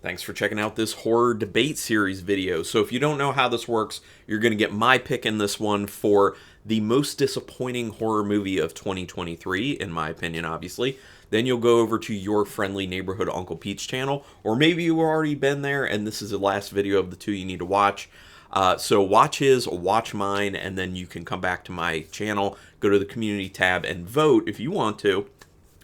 Thanks for checking out this horror debate series video. So if you don't know how this works, you're going to get my pick in this one for the most disappointing horror movie of 2023, in my opinion, obviously. Then you'll go over to your friendly neighborhood Uncle Pete's channel, or maybe you've already been there and this is the last video of the two you need to watch. So watch his, watch mine, and then you can come back to my channel, go to the community tab, and vote, if you want to,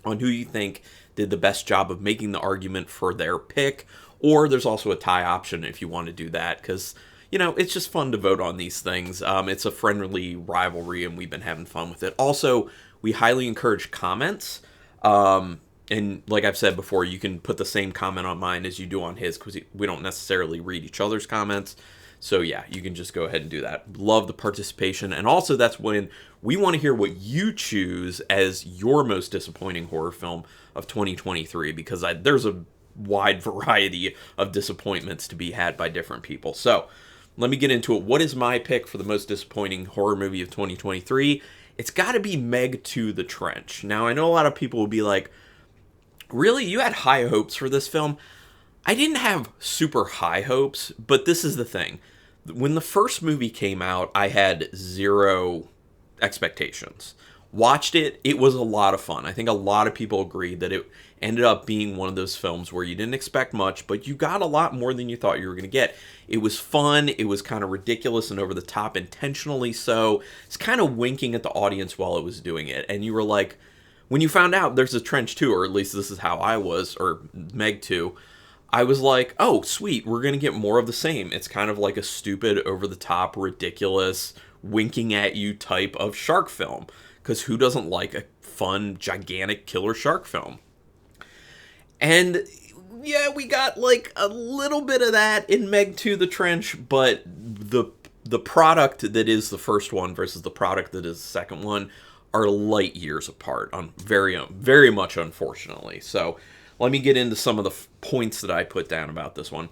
on who you think did the best job of making the argument for their pick. Or there's also a tie option if you want to do that, because, you know, it's just fun to vote on these things. It's a friendly rivalry, and we've been having fun with it. Also, we highly encourage comments. And like I've said before, you can put the same comment on mine as you do on his, because we don't necessarily read each other's comments. So yeah, you can just go ahead and do that. Love the participation. And also, that's when we want to hear what you choose as your most disappointing horror film of 2023, because there's a wide variety of disappointments to be had by different people. So let me get into it. What is my pick for the most disappointing horror movie of 2023? It's got to be Meg 2: The Trench. Now, I know a lot of people will be like, really? You had high hopes for this film? I didn't have super high hopes, but this is the thing. When the first movie came out, I had zero expectations. Watched it, it was a lot of fun. I think a lot of people agreed that it ended up being one of those films where you didn't expect much, but you got a lot more than you thought you were going to get. It was fun, it was kind of ridiculous and over the top, intentionally so. It's kind of winking at the audience while it was doing it, and you were like, when you found out there's a Trench 2, or at least this is how I was, or Meg 2, I was like, oh, sweet, we're going to get more of the same. It's kind of like a stupid, over-the-top, ridiculous, winking at you type of shark film. Because who doesn't like a fun, gigantic killer shark film? And yeah, we got like a little bit of that in Meg 2: The Trench, but the product that is the first one versus the product that is the second one are light years apart, very much unfortunately. So let me get into some of the points that I put down about this one.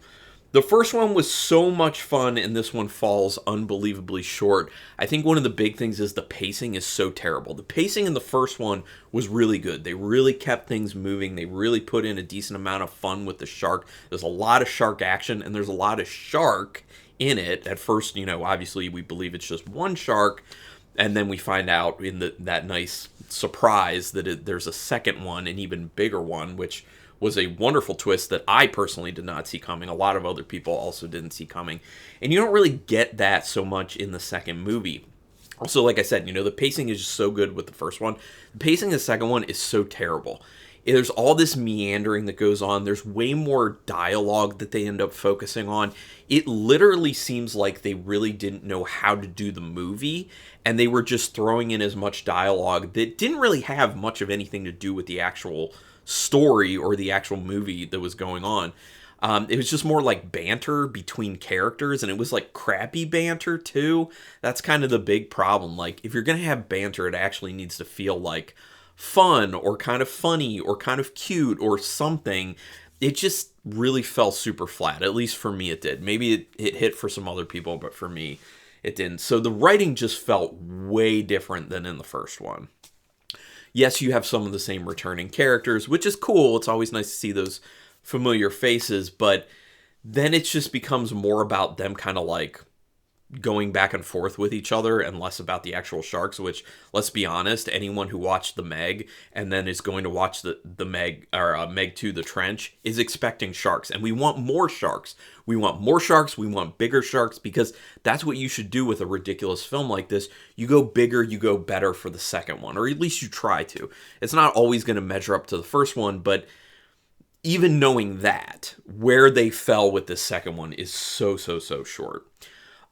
The first one was so much fun, and this one falls unbelievably short. I think one of the big things is the pacing is so terrible. The pacing in the first one was really good. They really kept things moving. They really put in a decent amount of fun with the shark. There's a lot of shark action, and there's a lot of shark in it. At first, you know, obviously we believe it's just one shark, and then we find out in that nice surprise that there's a second one, an even bigger one, which was a wonderful twist that I personally did not see coming. A lot of other people also didn't see coming. And you don't really get that so much in the second movie. Also, like I said, you know, the pacing is just so good with the first one. The pacing in the second one is so terrible. There's all this meandering that goes on. There's way more dialogue that they end up focusing on. It literally seems like they really didn't know how to do the movie, and they were just throwing in as much dialogue that didn't really have much of anything to do with the actual story or the actual movie that was going on. It was just more like banter between characters, and it was like crappy banter too. That's kind of the big problem. Like, if you're gonna have banter, it actually needs to feel like fun or kind of funny or kind of cute or something. It just really fell super flat. At least for me it did. Maybe it hit for some other people, but for me it didn't. So the writing just felt way different than in the first one. Yes, you have some of the same returning characters, which is cool. It's always nice to see those familiar faces, but then it just becomes more about them kind of like going back and forth with each other and less about the actual sharks, which, let's be honest, anyone who watched the Meg and then is going to watch the Meg, or Meg 2: The Trench, is expecting sharks. And we want more sharks. We want more sharks. We want bigger sharks, because that's what you should do with a ridiculous film like this. You go bigger, you go better for the second one, or at least you try to. It's not always going to measure up to the first one, but even knowing that, where they fell with this second one is so short.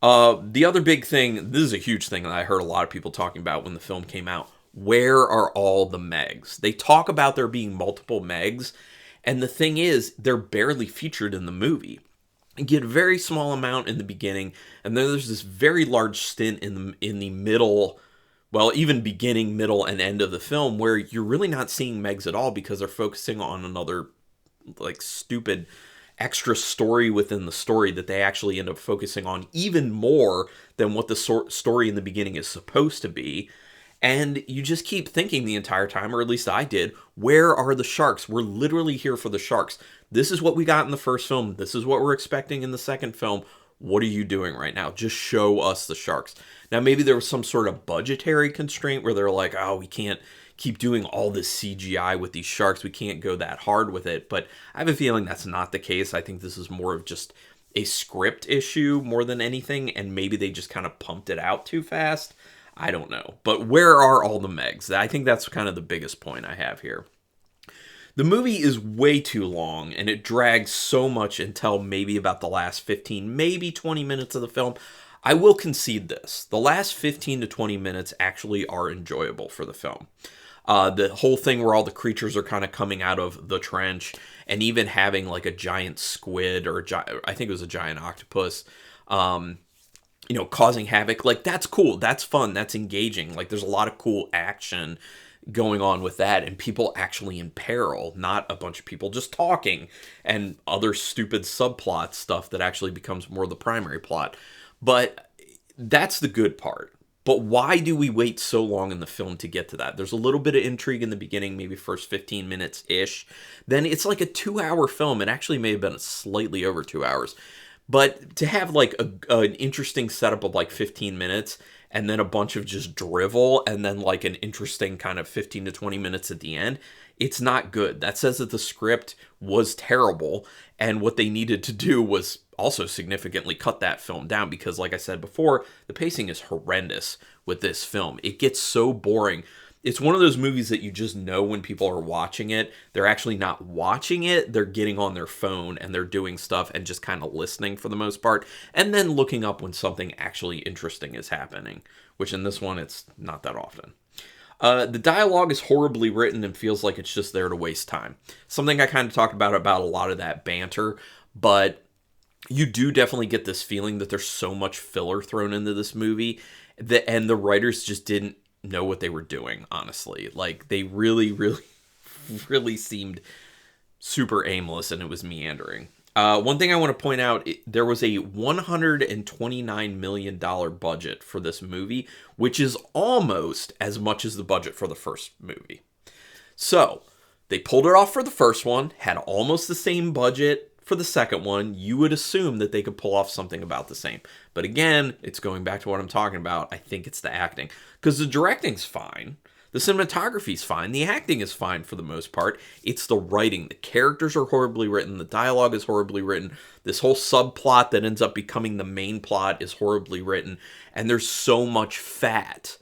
The other big thing, this is a huge thing that I heard a lot of people talking about when the film came out. Where are all the Megs? They talk about there being multiple Megs, and the thing is, they're barely featured in the movie. You get a very small amount in the beginning, and then there's this very large stint in the middle, well, even beginning, middle, and end of the film, where you're really not seeing Megs at all, because they're focusing on another, like, stupid extra story within the story that they actually end up focusing on even more than what the story in the beginning is supposed to be. And you just keep thinking the entire time, or at least I did, where are the sharks? We're literally here for the sharks. This is what we got in the first film. This is what we're expecting in the second film. What are you doing right now? Just show us the sharks. Now, maybe there was some sort of budgetary constraint where they're like, oh, we can't keep doing all this CGI with these sharks. We can't go that hard with it. But I have a feeling that's not the case. I think this is more of just a script issue more than anything, and maybe they just kind of pumped it out too fast. I don't know. But where are all the Megs? I think that's kind of the biggest point I have here. The movie is way too long, and it drags so much until maybe about the last 15, maybe 20 minutes of the film. I will concede this. The last 15 to 20 minutes actually are enjoyable for the film. The whole thing where all the creatures are kind of coming out of the trench, and even having like a giant squid, or I think it was a giant octopus, causing havoc. Like, that's cool. That's fun. That's engaging. Like, there's a lot of cool action going on with that, and people actually in peril, not a bunch of people just talking and other stupid subplot stuff that actually becomes more the primary plot. But that's the good part. But why do we wait so long in the film to get to that? There's a little bit of intrigue in the beginning, maybe first 15 minutes-ish. Then it's like a 2-hour film. It actually may have been slightly over 2 hours. But to have like an interesting setup of like 15 minutes and then a bunch of just drivel and then like an interesting kind of 15 to 20 minutes at the end, it's not good. That says that the script was terrible, and what they needed to do was also significantly cut that film down, because like I said before, the pacing is horrendous with this film. It gets so boring. It's one of those movies that you just know when people are watching it, they're actually not watching it, they're getting on their phone and they're doing stuff and just kind of listening for the most part, and then looking up when something actually interesting is happening, which in this one, it's not that often. The dialogue is horribly written and feels like it's just there to waste time. Something I kind of talked about a lot of that banter, but you do definitely get this feeling that there's so much filler thrown into this movie, and the writers just didn't know what they were doing, honestly. Like, they really, really, really seemed super aimless, and it was meandering. One thing I want to point out, there was a $129 million budget for this movie, which is almost as much as the budget for the first movie. So, they pulled it off for the first one, had almost the same budget for the second one. You would assume that they could pull off something about the same. But again, it's going back to what I'm talking about. I think it's the acting. Because the directing's fine. The cinematography's fine. The acting is fine for the most part. It's the writing. The characters are horribly written. The dialogue is horribly written. This whole subplot that ends up becoming the main plot is horribly written. And there's so much fat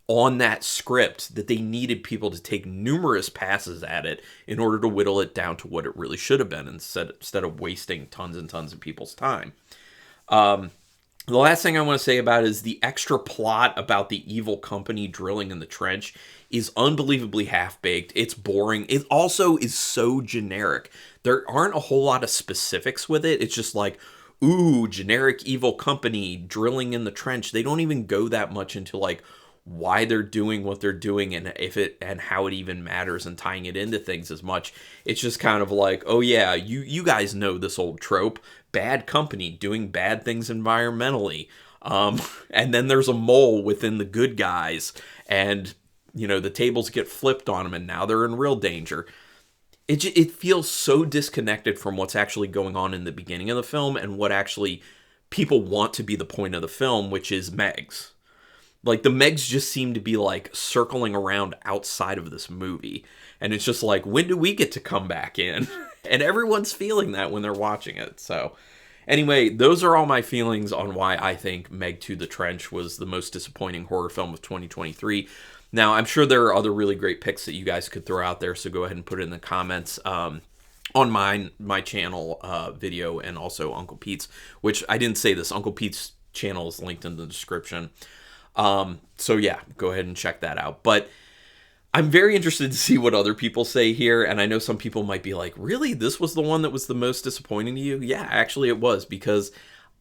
on that script that they needed people to take numerous passes at it in order to whittle it down to what it really should have been, instead of wasting tons and tons of people's time. The last thing I want to say about is the extra plot about the evil company drilling in the trench is unbelievably half-baked. It's boring. It also is so generic. There aren't a whole lot of specifics with it. It's just like, ooh, generic evil company drilling in the trench. They don't even go that much into like why they're doing what they're doing and how it even matters and tying it into things as much. It's just kind of like, oh yeah, you guys know this old trope, bad company doing bad things environmentally. And then there's a mole within the good guys, and the tables get flipped on them, and now they're in real danger. It feels so disconnected from what's actually going on in the beginning of the film and what actually people want to be the point of the film, which is Megs. Like, the Megs just seem to be, like, circling around outside of this movie. And it's just like, when do we get to come back in? And everyone's feeling that when they're watching it. So, anyway, those are all my feelings on why I think Meg 2 The Trench was the most disappointing horror film of 2023. Now, I'm sure there are other really great picks that you guys could throw out there, so go ahead and put it in the comments. On my channel video, and also Uncle Pete's, which I didn't say this. Uncle Pete's channel is linked in the description. So yeah, go ahead and check that out. But I'm very interested to see what other people say here. And I know some people might be like, really? This was the one that was the most disappointing to you? Yeah, actually it was, because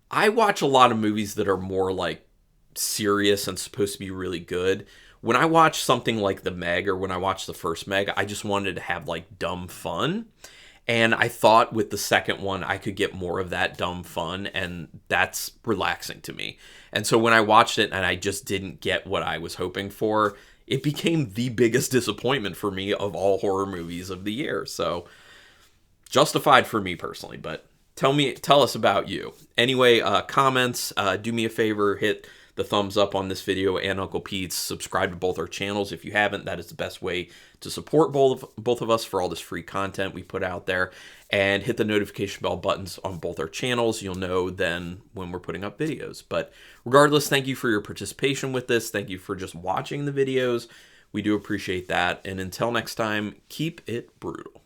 I watch a lot of movies that are more like serious and supposed to be really good. When I watch something like The Meg, or when I watched the first Meg, I just wanted to have like dumb fun. And I thought with the second one, I could get more of that dumb fun, and that's relaxing to me. And so when I watched it and I just didn't get what I was hoping for, it became the biggest disappointment for me of all horror movies of the year. So justified for me personally, but tell us about you. Anyway, comments, do me a favor, hit the thumbs up on this video and Uncle Pete's. Subscribe to both our channels if you haven't. That is the best way to support both of us for all this free content we put out there. And hit the notification bell buttons on both our channels. You'll know then when we're putting up videos. But regardless, thank you for your participation with this. Thank you for just watching the videos. We do appreciate that. And until next time, keep it brutal.